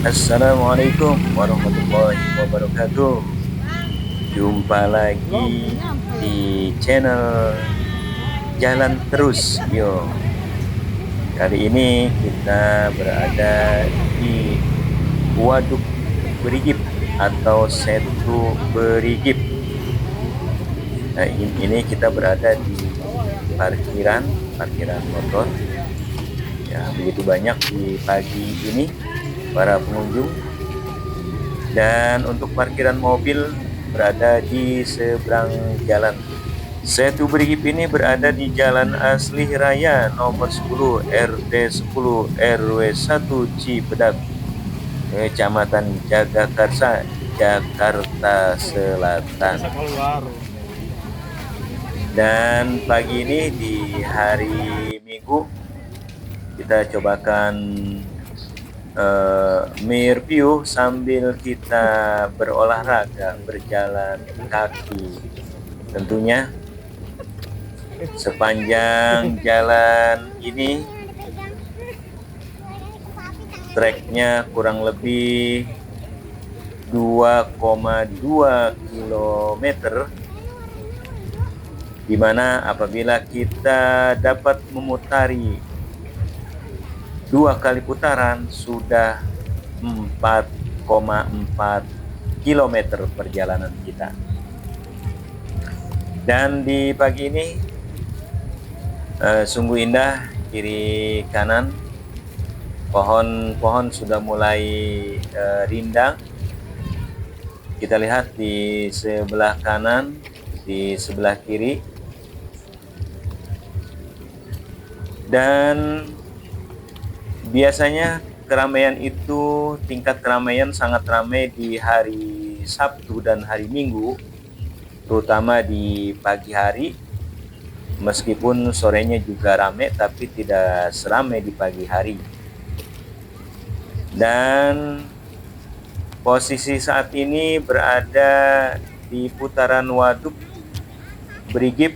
Assalamualaikum warahmatullahi wabarakatuh. Jumpa lagi di channel Jalan Terus Yo. Kali ini kita berada di Waduk Berigip atau Setu Berigip. Nah, ini kita berada di parkiran motor. Ya, begitu banyak di pagi ini para pengunjung. Dan untuk parkiran mobil berada di seberang jalan. Setu Berigip ini berada di Jalan Aslih Raya nomor 10 RT 10 RW 1 Cipedak, Kecamatan Jagakarsa, Jakarta Selatan. Dan pagi ini di hari Minggu kita cobakan mereview sambil kita berolahraga, berjalan kaki. Tentunya sepanjang jalan ini treknya kurang lebih 2,2 km, dimana apabila kita dapat memutari 2 kali putaran sudah 4,4 km perjalanan kita. Dan di pagi ini sungguh indah. Kiri kanan pohon-pohon sudah mulai rindang. Kita lihat di sebelah kanan, di sebelah kiri, dan biasanya keramaian itu, tingkat keramaian sangat ramai di hari Sabtu dan hari Minggu, terutama di pagi hari. Meskipun sorenya juga ramai, tapi tidak seramai di pagi hari. Dan posisi saat ini berada di putaran Waduk Berigip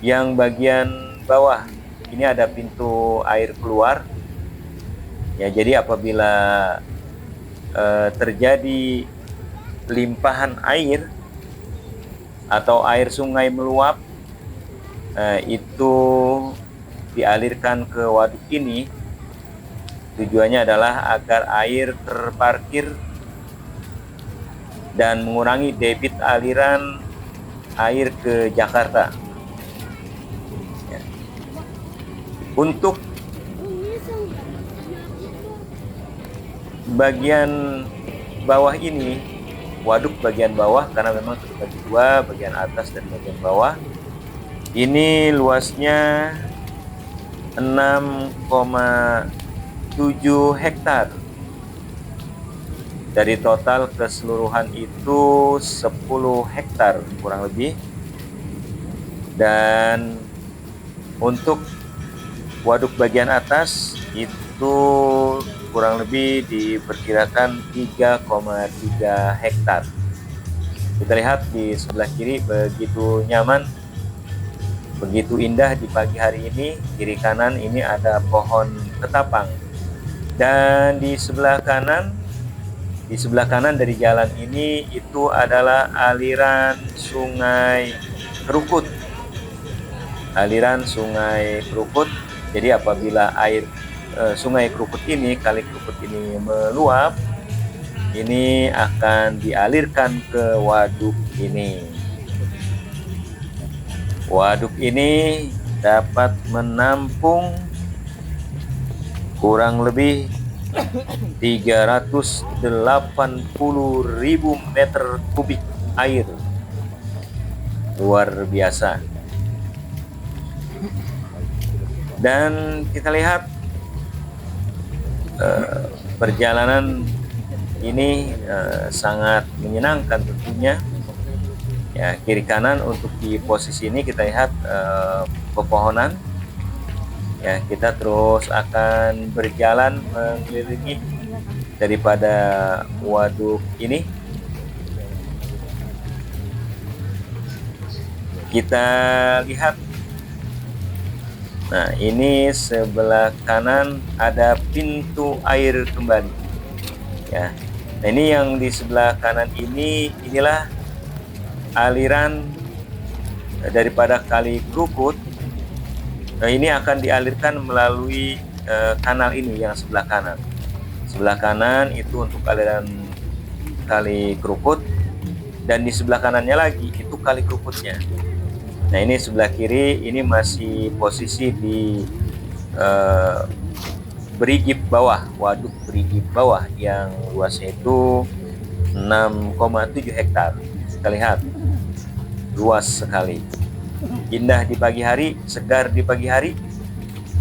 yang bagian bawah. Ini ada pintu air keluar. Ya, jadi apabila terjadi limpahan air atau air sungai meluap, itu dialirkan ke waduk ini. Tujuannya adalah agar air terparkir dan mengurangi debit aliran air ke Jakarta. Ya. Untuk bagian bawah ini, waduk bagian bawah, karena memang terbagi dua, bagian atas dan bagian bawah. Ini luasnya 6,7 hektar. Dari total keseluruhan itu 10 hektar kurang lebih. Dan untuk waduk bagian atas itu kurang lebih diperkirakan 3,3 hektar. Kita lihat di sebelah kiri, begitu nyaman, begitu indah di pagi hari ini. Kiri kanan ini ada pohon ketapang. Dan di sebelah kanan dari jalan ini itu adalah aliran Sungai Krukut. Aliran Sungai Krukut. Jadi apabila air Sungai Krukut ini, Kali Krukut ini meluap, ini akan dialirkan ke waduk ini. Waduk ini dapat menampung kurang lebih 380.000 meter kubik air. Luar biasa. Dan kita lihat perjalanan ini sangat menyenangkan tentunya. Ya, kiri kanan untuk di posisi ini kita lihat pepohonan. Ya, kita terus akan berjalan mengelilingi daripada waduk ini. Kita lihat. Nah, ini sebelah kanan ada pintu air kembali. ya. Nah, ini yang di sebelah kanan ini, inilah aliran daripada Kali Krukut. Nah, ini akan dialirkan melalui kanal ini yang sebelah kanan. Sebelah kanan itu untuk aliran Kali Krukut, dan di sebelah kanannya lagi itu Kali Krukutnya. Nah, ini sebelah kiri ini masih posisi di Berigip bawah, waduk Berigip bawah yang luasnya itu 6,7 hektar. Kita lihat, luas sekali. Indah di pagi hari, segar di pagi hari.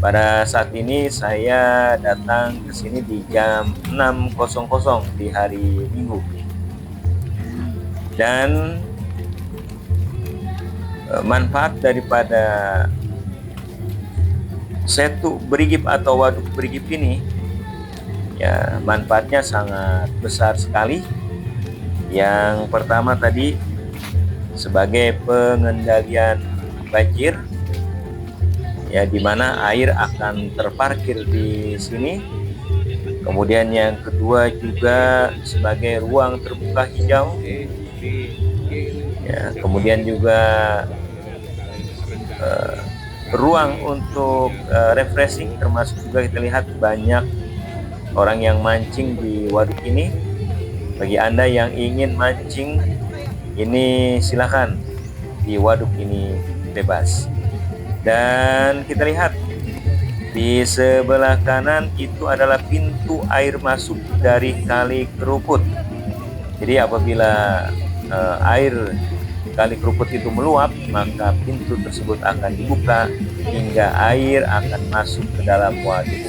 Pada saat ini saya datang ke sini di jam 6.00 di hari Minggu. Dan manfaat daripada Setu Berigip atau Waduk Berigip ini, ya, manfaatnya sangat besar sekali. Yang pertama tadi sebagai pengendalian banjir, ya, di mana air akan terparkir di sini. Kemudian yang kedua juga sebagai ruang terbuka hijau, ya, kemudian juga ruang untuk refreshing, termasuk juga kita lihat banyak orang yang mancing di waduk ini. Bagi Anda yang ingin mancing, ini silakan, di waduk ini bebas. Dan kita lihat di sebelah kanan itu adalah pintu air masuk dari Kali Krukut. Jadi apabila air Kali Krukut itu meluap, maka pintu tersebut akan dibuka hingga air akan masuk ke dalam waduk.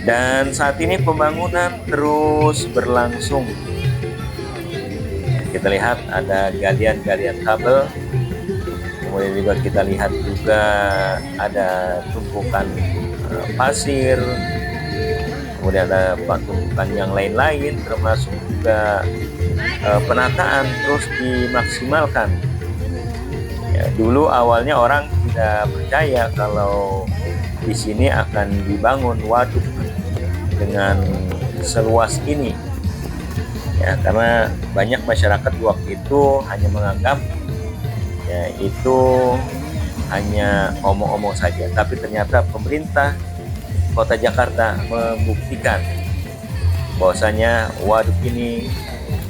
Dan saat ini pembangunan terus berlangsung. Kita lihat ada galian-galian kabel. Kemudian juga kita lihat juga ada tumpukan pasir. Kemudian ada tumpukan yang lain-lain, termasuk juga penataan terus dimaksimalkan. Ya, dulu awalnya orang tidak percaya kalau di sini akan dibangun waduk dengan seluas ini. Ya, karena banyak masyarakat waktu itu hanya menganggap ya itu hanya omong-omong saja, tapi ternyata pemerintah Kota Jakarta membuktikan bahwasanya waduk ini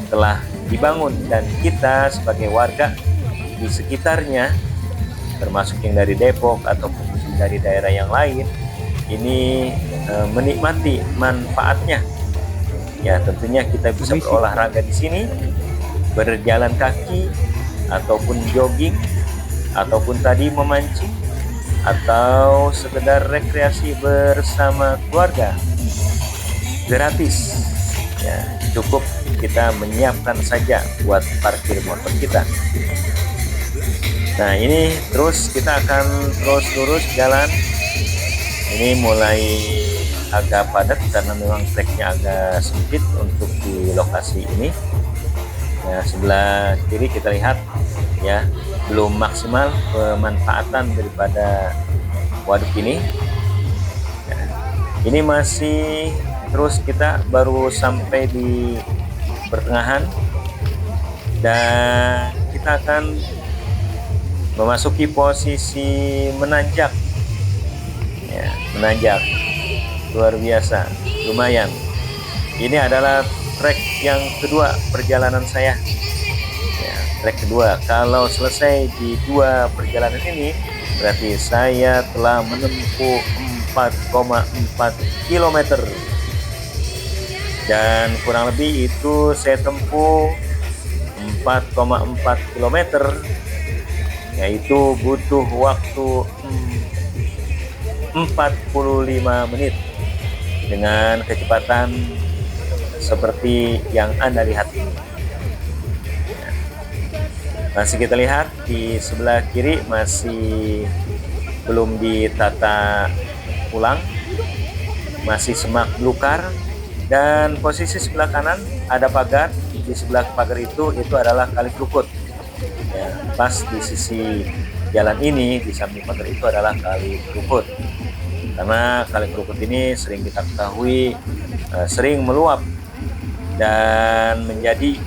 telah dibangun, dan kita sebagai warga di sekitarnya, termasuk yang dari Depok ataupun dari daerah yang lain, ini menikmati manfaatnya. Ya, tentunya kita bisa berolahraga di sini, berjalan kaki ataupun jogging, ataupun tadi memancing, atau sekedar rekreasi bersama keluarga. Gratis. Ya, cukup kita menyiapkan saja buat parkir motor kita. Nah, ini terus kita akan terus lurus jalan. Ini mulai agak padat karena memang treknya agak sempit untuk di lokasi ini. Ya, sebelah kiri kita lihat ya belum maksimal pemanfaatan daripada waduk ini. Ya, ini masih terus, kita baru sampai di pertengahan dan kita akan memasuki posisi menanjak. Ya, menanjak luar biasa, lumayan. Ini adalah trek yang kedua perjalanan saya. Ya, trek kedua. Kalau selesai di 2 perjalanan ini, berarti saya telah menempuh 4,4 km. Dan kurang lebih itu saya tempuh 4,4 km, yaitu butuh waktu 45 menit dengan kecepatan seperti yang Anda lihat ini. Masih kita lihat di sebelah kiri masih belum ditata ulang, masih semak belukar. Dan posisi sebelah kanan ada pagar. Di sebelah pagar itu adalah Kali Krukut. Ya, pas di sisi jalan ini, di samping pagar itu adalah Kali Krukut. Karena Kali Krukut ini sering kita ketahui sering meluap dan menjadi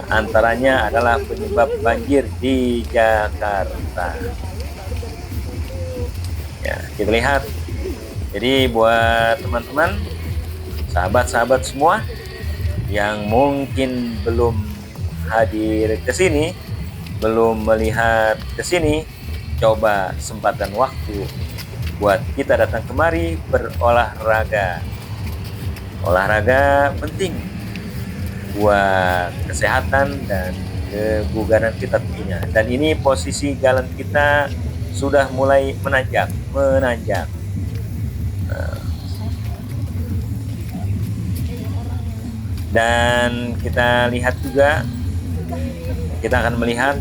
antaranya adalah penyebab banjir di Jakarta. Ya, kita lihat. Jadi buat teman-teman, sahabat-sahabat semua yang mungkin belum hadir ke sini, belum melihat ke sini, coba sempatkan waktu buat kita datang kemari berolahraga. Olahraga penting buat kesehatan dan kebugaran kita tentunya. Dan ini posisi jalan kita sudah mulai menanjak. Dan kita lihat juga, kita akan melihat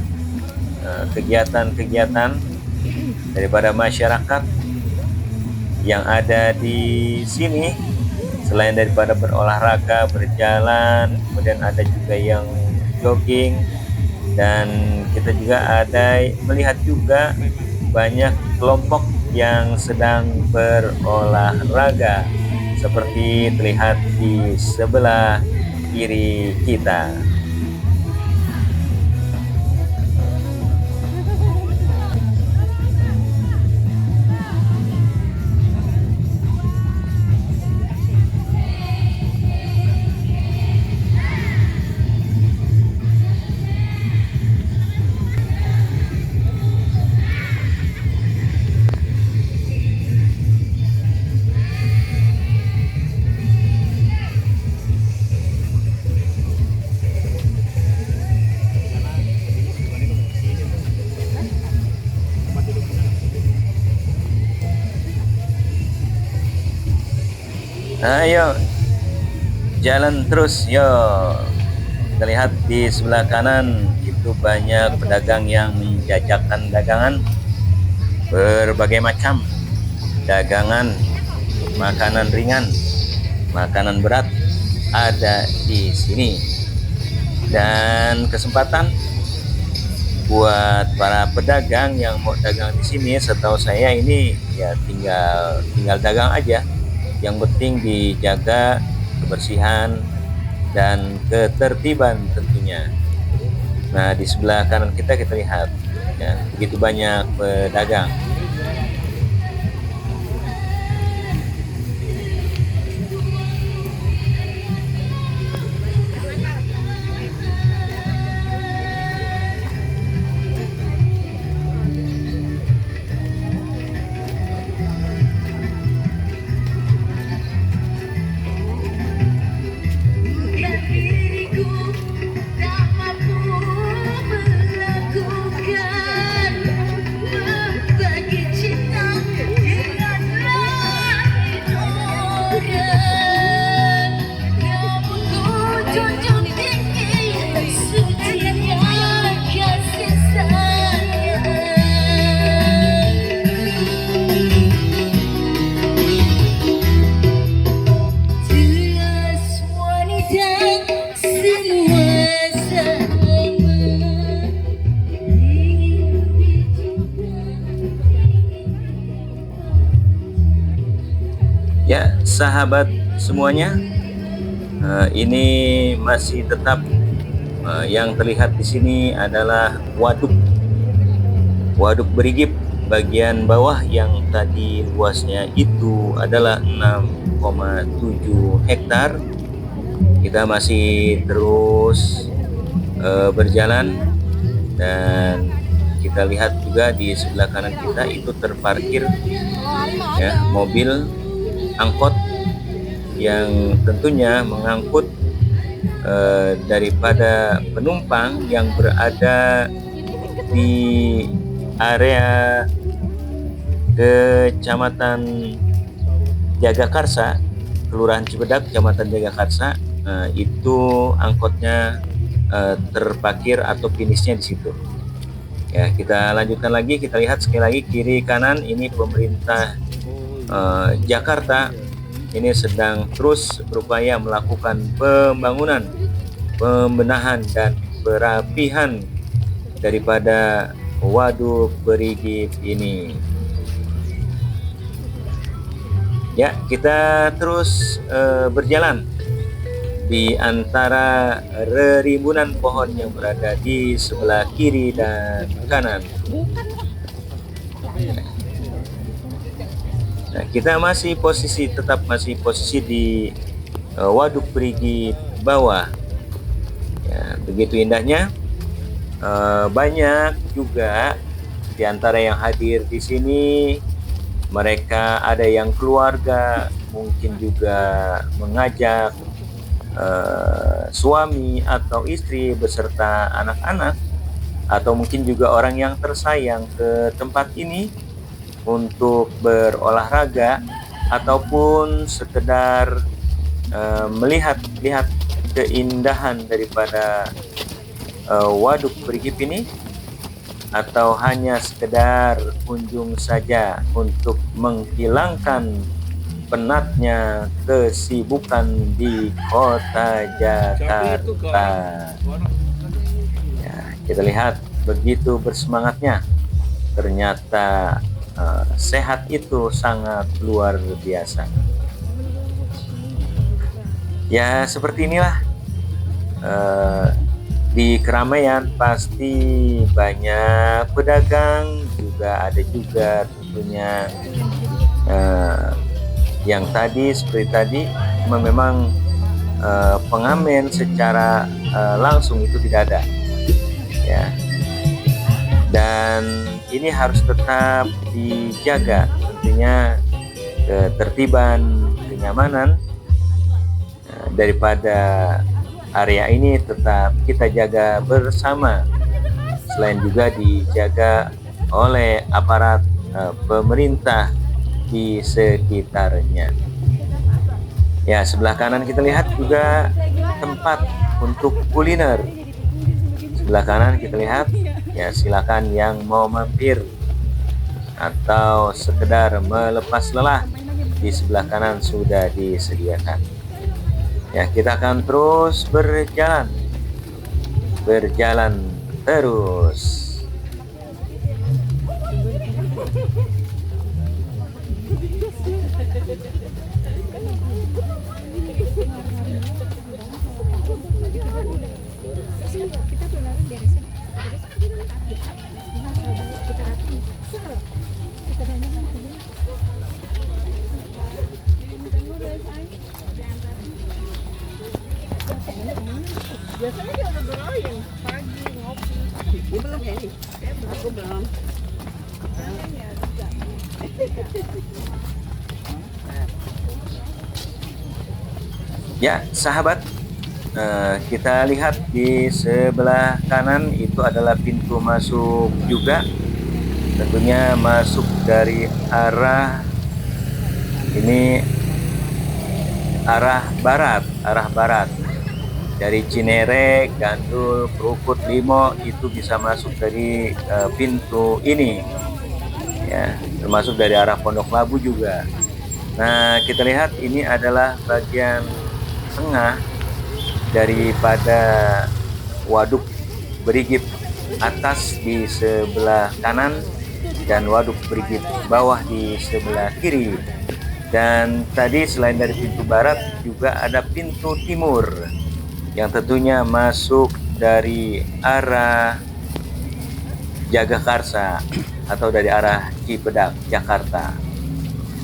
kegiatan-kegiatan daripada masyarakat yang ada di sini. Selain daripada berolahraga, berjalan, kemudian ada juga yang jogging, dan kita juga ada melihat juga banyak kelompok yang sedang berolahraga seperti terlihat di sebelah kiri kita. Ayo jalan terus, yo. Kita lihat di sebelah kanan itu banyak pedagang yang menjajakan dagangan berbagai macam, dagangan, makanan ringan, makanan berat ada di sini. Dan kesempatan buat para pedagang yang mau dagang di sini, setahu saya ini ya tinggal dagang aja. Yang penting dijaga kebersihan dan ketertiban tentunya. Nah, di sebelah kanan kita lihat ya, begitu banyak pedagang. Ya, sahabat semuanya, ini masih tetap yang terlihat di sini adalah waduk berigip bagian bawah yang tadi luasnya itu adalah 6,7 hektar. Kita masih terus berjalan, dan kita lihat juga di sebelah kanan kita itu terparkir ya mobil angkot yang tentunya mengangkut daripada penumpang yang berada di area Kecamatan Jagakarsa, Kelurahan Cibedak, Kecamatan Jagakarsa. Itu angkotnya terparkir atau finishnya di situ. Ya, kita lanjutkan lagi, kita lihat sekali lagi kiri kanan, ini pemerintah Jakarta ini sedang terus berupaya melakukan pembangunan, pembenahan dan perapihan daripada waduk berigip ini. Ya, kita terus berjalan di antara rimbunan pohon yang berada di sebelah kiri dan kanan. Nah, kita tetap masih posisi di Waduk Brigit bawah. Ya, begitu indahnya. Banyak juga di antara yang hadir di sini, mereka ada yang keluarga, mungkin juga mengajak suami atau istri beserta anak-anak, atau mungkin juga orang yang tersayang ke tempat ini untuk berolahraga ataupun sekedar melihat keindahan daripada Waduk Brigip ini, atau hanya sekedar kunjung saja untuk menghilangkan penatnya kesibukan di kota Jakarta. Ya, kita lihat begitu bersemangatnya. Ternyata sehat itu sangat luar biasa. Ya, seperti inilah di keramaian pasti banyak pedagang, juga ada juga tentunya yang tadi seperti tadi memang pengamen secara langsung itu tidak ada, ya. Dan ini harus tetap dijaga tentunya ketertiban, kenyamanan daripada area ini tetap kita jaga bersama, selain juga dijaga oleh aparat pemerintah di sekitarnya. Ya, sebelah kanan kita lihat juga tempat untuk kuliner. Sebelah kanan kita lihat, ya silakan yang mau mampir atau sekedar melepas lelah, di sebelah kanan sudah disediakan. Ya, kita akan terus berjalan terus. Biasanya dia udah berlayar pagi ngopi. Dia belum ya nih? Aku belum. Ya, sahabat, kita lihat di sebelah kanan itu adalah pintu masuk juga. Tentunya masuk dari arah ini, arah barat. Dari Cinere, Gandul, Krukut, Limo itu bisa masuk dari pintu ini, ya, termasuk dari arah Pondok Labu juga. Nah, kita lihat ini adalah bagian tengah daripada Waduk Brigip atas di sebelah kanan dan Waduk Brigip bawah di sebelah kiri. Dan tadi selain dari pintu barat juga ada pintu timur yang tentunya masuk dari arah Jagakarsa atau dari arah Cipedak, Jakarta.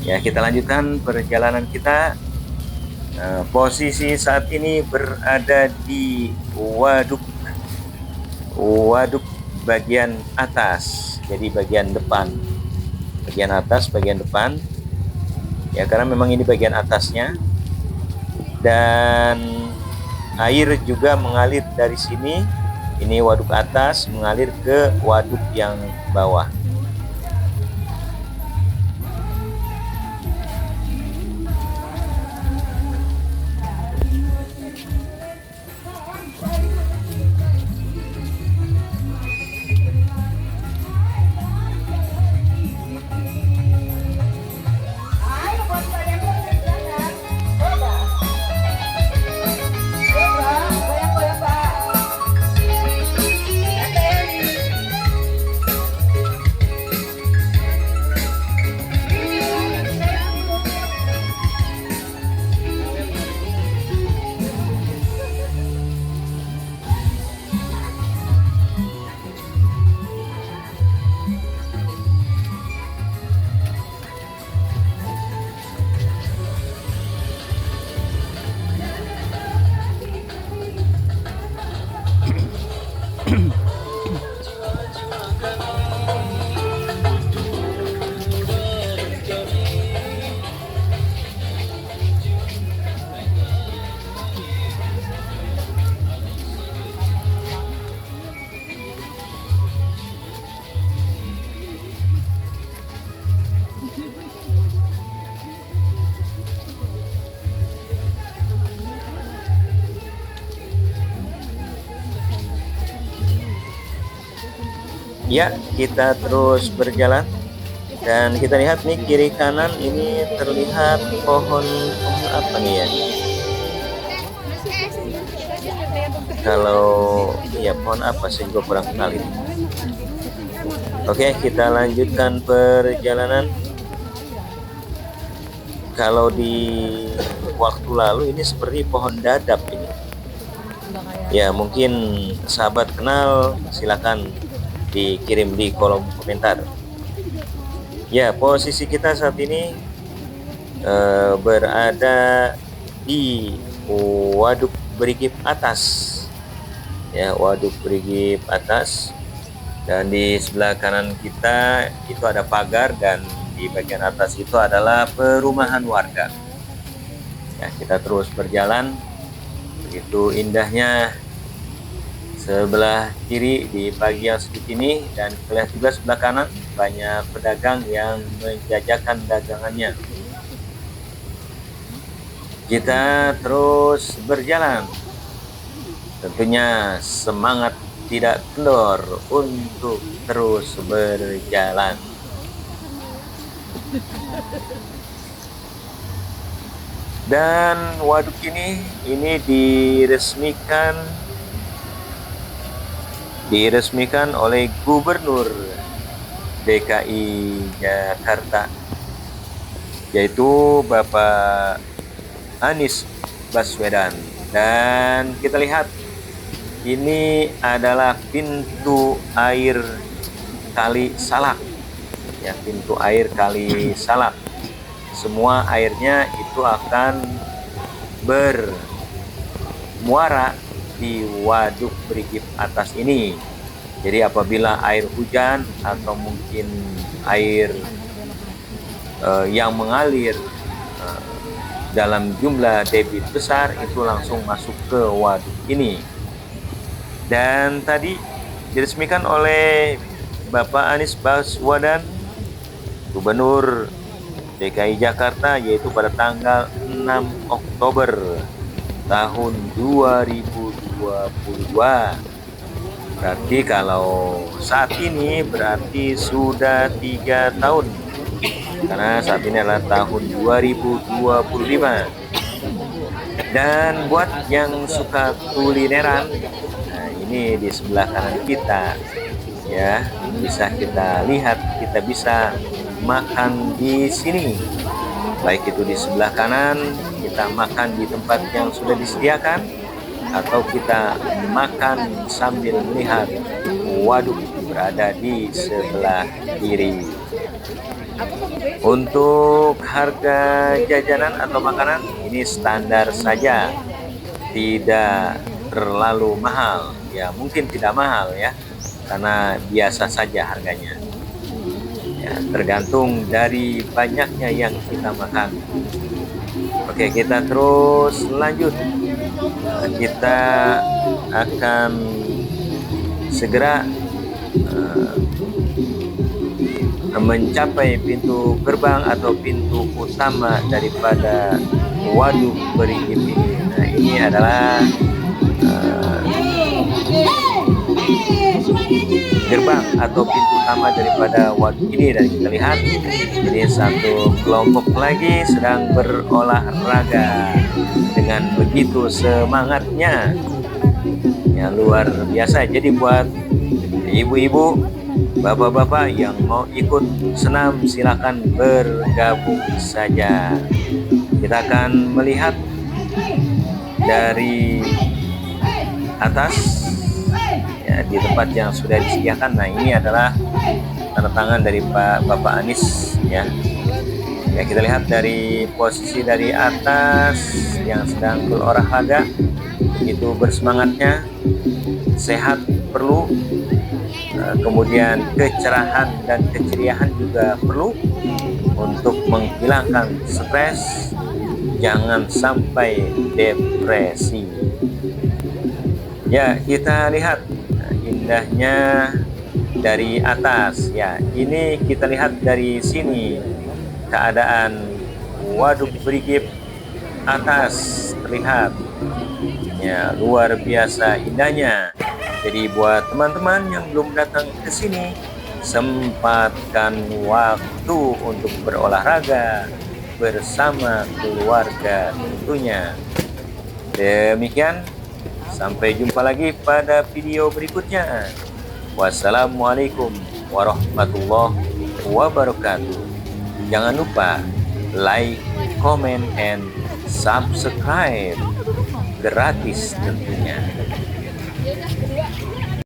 Ya, kita lanjutkan perjalanan kita. Posisi saat ini berada di waduk bagian atas, jadi bagian depan, bagian atas, bagian depan. Ya, karena memang ini bagian atasnya, dan air juga mengalir dari sini. Ini waduk atas mengalir ke waduk yang bawah. Ya, kita terus berjalan dan kita lihat nih kiri kanan ini terlihat pohon apa nih ya? Kalau ya pohon apa saya juga kurang kenal ini. Oke, kita lanjutkan perjalanan. Kalau di waktu lalu ini seperti pohon dadap ini. Ya, mungkin sahabat kenal, silakan dikirim di kolom komentar. Ya, posisi kita saat ini berada di Waduk Berigip Atas. Ya, Waduk Berigip Atas. Dan di sebelah kanan kita itu ada pagar dan di bagian atas itu adalah perumahan warga. Ya, kita terus berjalan. Begitu indahnya sebelah kiri di pagi yang sedikit ini, dan kita lihat juga sebelah kanan banyak pedagang yang menjajakan dagangannya. Kita terus berjalan, tentunya semangat tidak kendor untuk terus berjalan. Dan waduk ini diresmikan oleh Gubernur DKI Jakarta, yaitu Bapak Anies Baswedan. Dan kita lihat ini adalah pintu air Kali Salak, ya, pintu air Kali Salak. Semua airnya itu akan bermuara di Waduk Berigip Atas ini. Jadi apabila air hujan atau mungkin air yang mengalir dalam jumlah debit besar itu langsung masuk ke waduk ini. Dan tadi diresmikan oleh Bapak Anies Baswedan, Gubernur DKI Jakarta, yaitu pada tanggal 6 Oktober tahun 2022. Berarti kalau saat ini berarti sudah 3 tahun, karena saat ini adalah tahun 2025. Dan buat yang suka kulineran, nah ini di sebelah kanan kita, ya, bisa kita lihat, kita bisa makan di sini. Baik itu di sebelah kanan kita makan di tempat yang sudah disediakan, atau kita makan sambil melihat waduk berada di sebelah kiri. Untuk harga jajanan atau makanan ini standar saja, tidak terlalu mahal. Ya, mungkin tidak mahal ya, karena biasa saja harganya. Ya, tergantung dari banyaknya yang kita makan. Oke, kita terus lanjut. Kita akan segera mencapai pintu gerbang atau pintu utama daripada Waduk Berigip ini. Nah, ini adalah gerbang atau pintu utama daripada waduk ini, dan kita lihat ini satu kelompok lagi sedang berolahraga dengan begitu semangatnya, ya, luar biasa. Jadi buat ibu-ibu, bapak-bapak yang mau ikut senam silakan bergabung saja. Kita akan melihat dari atas, ya, di tempat yang sudah disediakan. Nah, ini adalah tanda tangan dari Bapak Anies, ya. Ya, kita lihat dari posisi dari atas yang sedang berolahraga, itu bersemangatnya, sehat perlu, kemudian kecerahan dan keceriaan juga perlu untuk menghilangkan stres, jangan sampai depresi. Ya, kita lihat indahnya dari atas. Ya, ini kita lihat dari sini keadaan Waduk Berigip Atas terlihat, ya, luar biasa indahnya. Jadi buat teman-teman yang belum datang ke sini, sempatkan waktu untuk berolahraga bersama keluarga tentunya. Demikian, sampai jumpa lagi pada video berikutnya. Wassalamualaikum warahmatullahi wabarakatuh. Jangan lupa like, comment, and subscribe. Gratis tentunya.